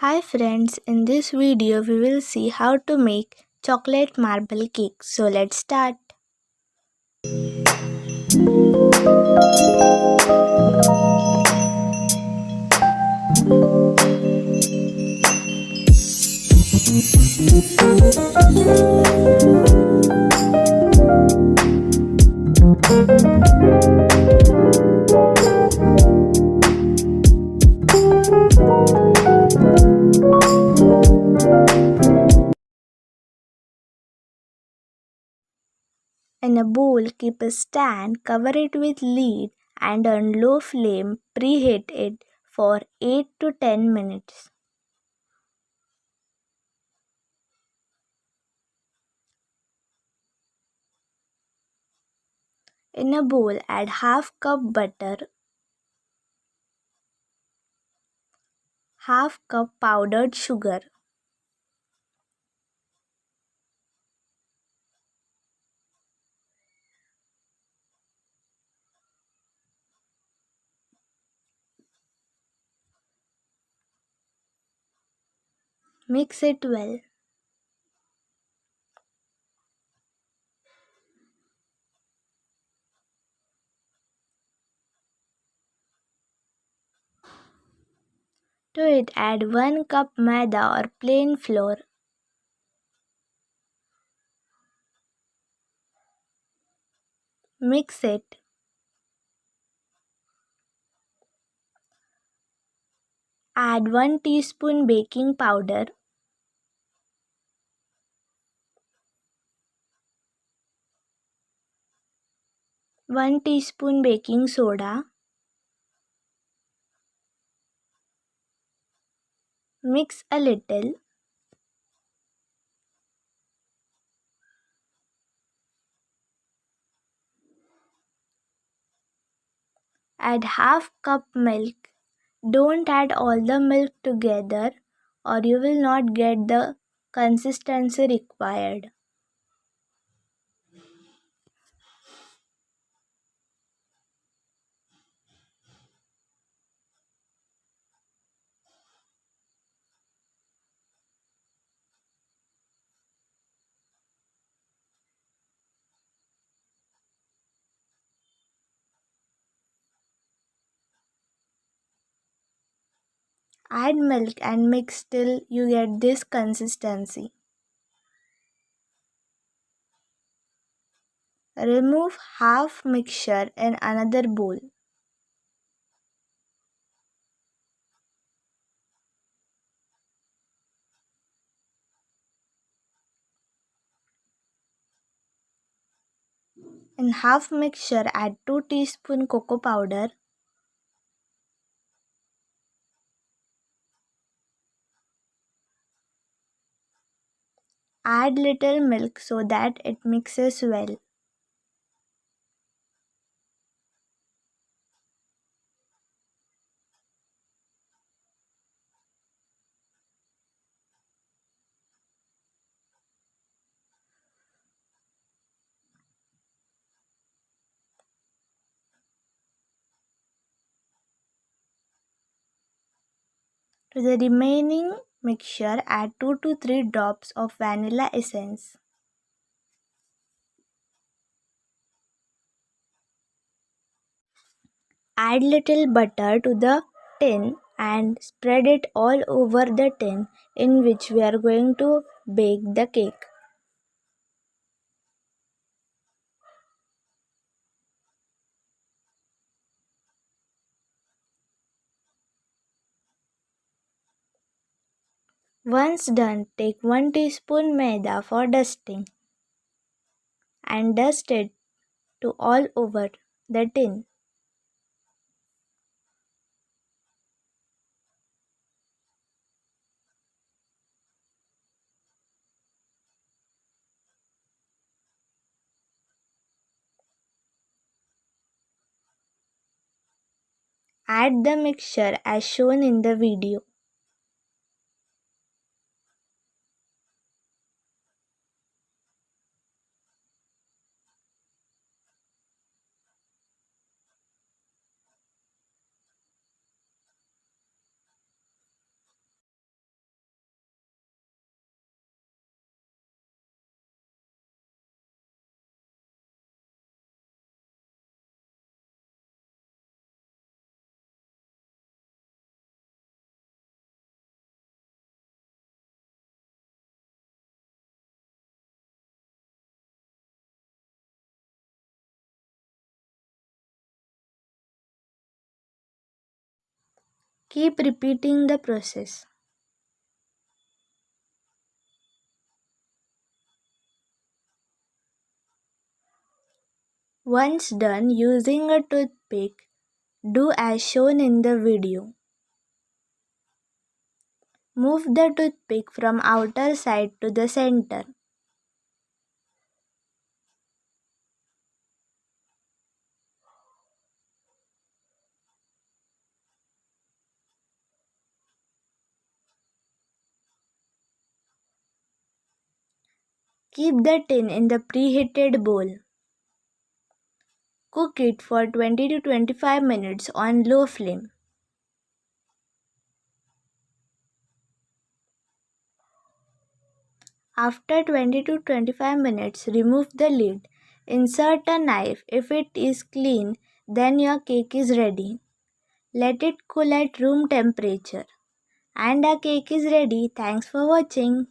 Hi friends, in this video we will see how to make chocolate marble cake. So let's start. In a bowl, keep a stand, cover it with lid and on low flame preheat it for 8 to 10 minutes. In a bowl, add half cup butter, half cup powdered sugar, mix it well. To it add 1 cup maida or plain flour. Mix it. Add 1 teaspoon baking powder, 1 teaspoon baking soda. Mix a little. Add half cup milk. Don't add all the milk together or you will not get the consistency required. Add milk and mix till you get this consistency. Remove half mixture in another bowl. In half mixture add 2 teaspoon cocoa powder, add little milk so that it mixes well. To the remaining mixture add 2 to 3 drops of vanilla essence. Add little butter to the tin and spread it all over the tin in which we are going to bake the cake. Once done, take 1 teaspoon maida for dusting and dust it to all over the tin. Add the mixture as shown in the video. Keep repeating the process. Once done using a toothpick, do as shown in the video. Move the toothpick from outer side to the center. Keep the tin in the preheated bowl. Cook it for 20 to 25 minutes on low flame. After 20 to 25 minutes, remove the lid. Insert a knife. If it is clean, then your cake is ready. Let it cool at room temperature. And our cake is ready. Thanks for watching.